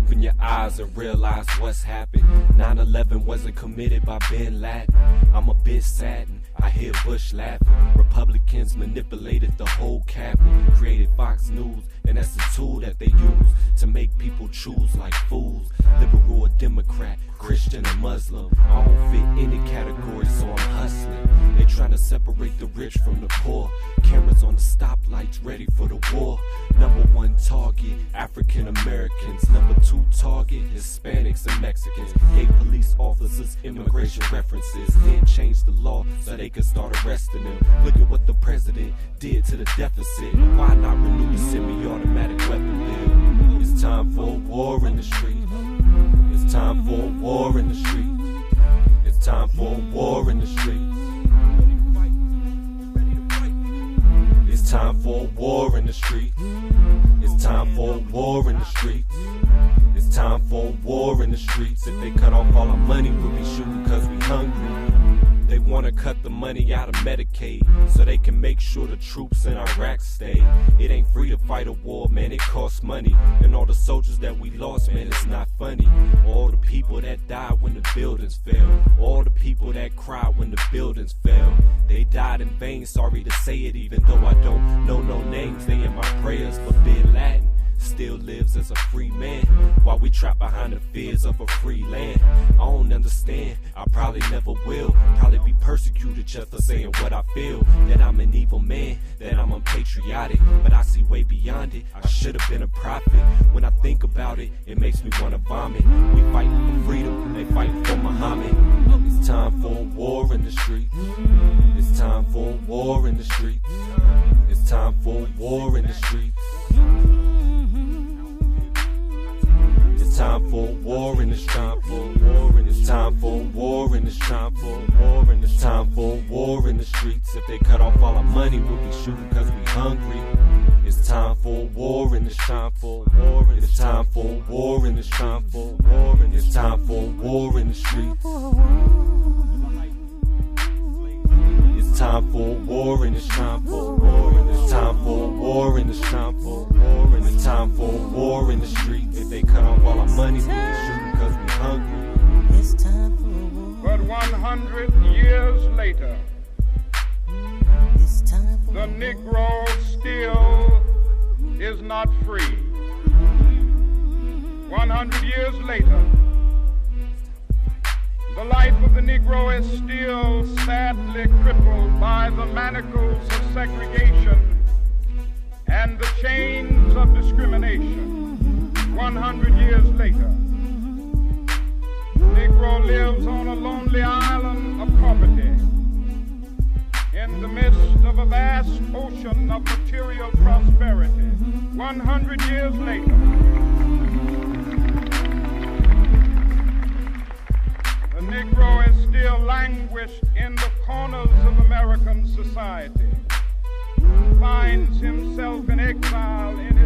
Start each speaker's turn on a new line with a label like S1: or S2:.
S1: Open your eyes and realize what's happened. 9/11 wasn't committed by Bin Laden. I'm a bit saddened, I hear Bush laughing. Republicans manipulated the whole cabinet, created Fox News, and that's the tool that they use to make people choose like fools. Liberal or Democrat, Christian or Muslim, I don't fit any category, so I'm hustling. They trying to separate the rich from the poor. Cameras on the stoplights, ready for the war. Number one target, African Americans. Number two target, Hispanics and Mexicans. Gave police officers immigration references, then changed the law so they could start arresting them. Look at what the president did to the deficit. Why not renew the semi-automatic weapon bill? It's time for a war in the street. It's time for a war in the street. It's time for a war in the street. It's time for a war in the street. It's time for a war in the streets. It's time for a war in the streets. If they cut off all our money, we'll be shooting cause we hungry. They wanna cut the money out of Medicaid so they can make sure the troops in Iraq stay. It ain't free to fight a war, man, it costs money. And all the soldiers that we lost, man, it's not funny. All the people that died when the buildings fell. All the people that cried when the buildings fell. They died in vain, sorry to say it, even though I don't know no names. They in my prayers, but Bin Laden still lives as a free man, while we trapped behind the fears of a free land. I don't understand, I probably never will. Probably be persecuted just for saying what I feel. That I'm an evil man, that I'm unpatriotic, but I see way beyond it. I should have been a prophet. When I think about it, it makes me wanna vomit. We fighting for freedom, they fighting for Muhammad. It's time for a war in the street. It's time for a war in the street. It's time for a war in the street. It's time for a war in the street. It's time for a war in the street. It's time for a war in the streets. If they cut off all our money, we'll be shooting cause we hungry. It's time for a war in the street. It's time for a war in the street. It's time for a war in the streets. It's time for a war in the street. It's time for a war in the street. It's time for a war in the streets. If they cut off all our money, we'll be shooting cause we hungry.
S2: It's time for a war.
S3: But 100 years later,
S2: It's time for
S3: the
S2: a war.
S3: Negro still is not free. 100 years later, the life of the Negro is still sadly crippled by the manacles of segregation and the chains of discrimination. 100 years later, the Negro lives on a lonely island of poverty in the midst of a vast ocean of material prosperity. 100 years later, the Negro is still languished in the corners of American society, finds himself in exile in